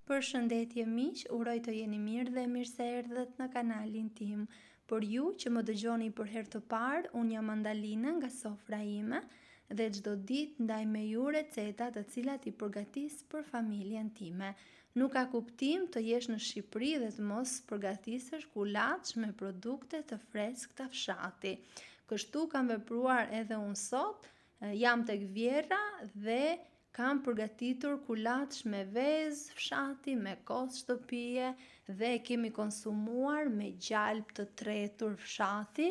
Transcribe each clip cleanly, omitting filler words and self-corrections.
Përshëndetje miq, uroj të jeni mirë dhe mirë se erdhët në kanalin tim. Por ju që më dëgjoni për herë të parë, unë jam Andalina nga sofra ime dhe çdo ditë ndaj me ju receta të cilat i përgatis për familjen time. Nuk ka kuptim të jesh në Shqipëri dhe të mos përgatisësh kulaç me produkte të freskëta fshati. Kështu kam vepruar edhe unë sot, jam tek Vjerra dhe kam përgatitur kulaç me vezë fshati, me kos shtëpie dhe kemi konsumuar me gjalp të tretur fshati,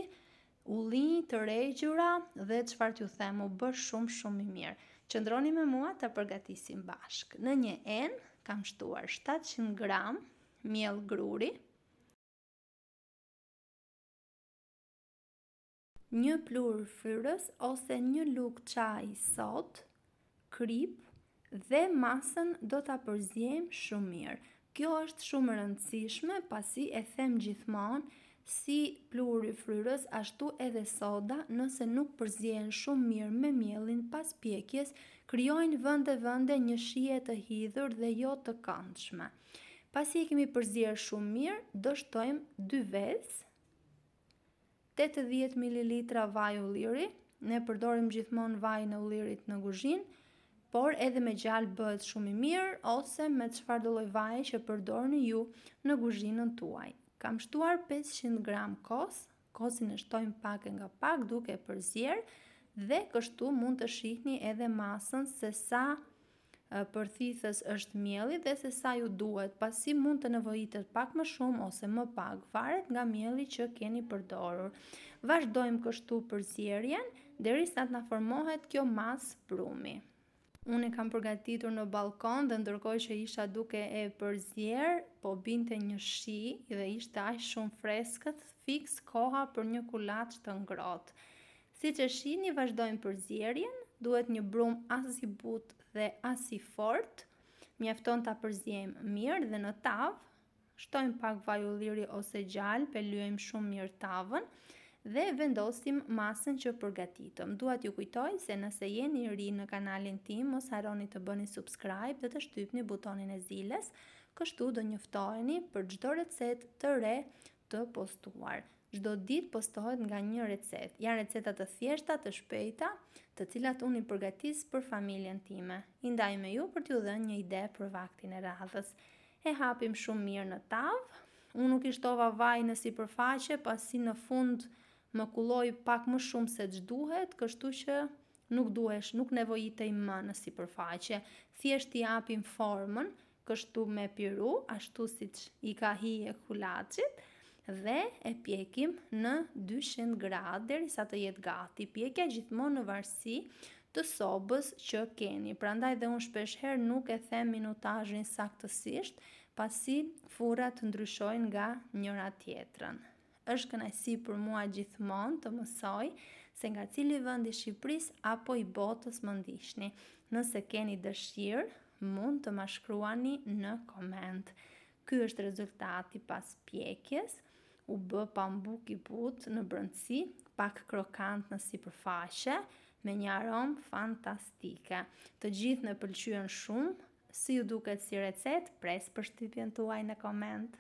ullinj të regjura dhe çfarë t'ju them, u bë shumë i mirë. Qëndroni me mua ta përgatisim bashk. Në një enë kam shtuar 700 gram miell gruri, një plur fyllës ose një lugë çaji sot, krip dhe masën do ta përziejmë shumë mirë. Kjo është shumë e rëndësishme pasi e them gjithmonë, si pluri fryrës ashtu edhe soda, nëse nuk përzihen shumë mirë me miellin pas pjekjes, krijojnë vende një shije të hidhur dhe jo të këndshme. Pasi e kemi përzier shumë mirë, do shtojmë 2 vezë, 80 ml vaj ulliri, ne përdorim gjithmonë vajin e ullirit në kuzhinë, por edhe me gjalp bëhet shumë i mirë ose me çfarëdo lloj vaji që përdorni ju në kuzhinën tuaj. Kam shtuar 500 gram kos, kosin e shtojmë pak e nga pak duke përzier dhe kështu mund të shihni edhe masën se sa përthithës është mielli dhe se sa ju duhet, pasi mund të nevojitet pak më shumë ose më pak, varet nga mielli që keni përdorur. Vazhdojmë kështu përzierjen derisa të na formohet kjo masë brumi. Unë e kam përgatitur në balkon dhe ndërkohë që isha duke e përzier, po binte një shi dhe ishte aq shumë freskët, fiks koha për një kulaç të ngrohtë. Siç e shihni, vazhdojmë përzierjen, duhet një brum as i butë dhe as i fortë. Mjafton ta përziejmë mirë dhe në tavë, shtojmë pak vaj ulliri ose gjalp, e lyejmë shumë mirë tavën dhe vendosim masën që përgatitëm. Dua t'ju kujtoj se nëse jeni ri në kanalin tim, mos harroni të bëni subscribe dhe të shtypni butonin e zilës, kështu do njoftoheni për çdo recetë të re të postuar. Çdo ditë postohet nga një recetë. Janë receta të thjeshta, të shpejta, të cilat unë i përgatis për familjen time. I ndaj me ju për t'ju dhënë një ide për vaktin e radhës. E hapim shumë mirë në tavë. Unë nuk i shtova vaj në sipërfaqe, pasi në fund më kulloi pak më shumë se ç'duhet, kështu që nuk nevojitej më në sipërfaqe. Thjesht i japim formën, kështu me piru, ashtu siç i ka hije kulaçit, dhe e pjekim në 200 gradë derisa të jetë gati. Pjekja gjithmonë në varësi të sobës që keni. Prandaj dhe unë shpeshherë nuk e them minutazhin saktësisht, pasi furrat ndryshojnë nga njëra tjetrën. Është kënaqësi për mua gjithmonë të mësoj se nga cili vend i Shqipërisë apo i botës më ndiqni. Nëse keni dëshirë, mund të ma shkruani në koment. Ky është rezultati pas pjekjes, u bë pambuk i butë në brendësi, pak krokant në sipërfaqe, me një aromë fantastike. Të gjithë më pëlqyen shumë, si ju duket si recetë, pres përshtypjen tuaj në koment.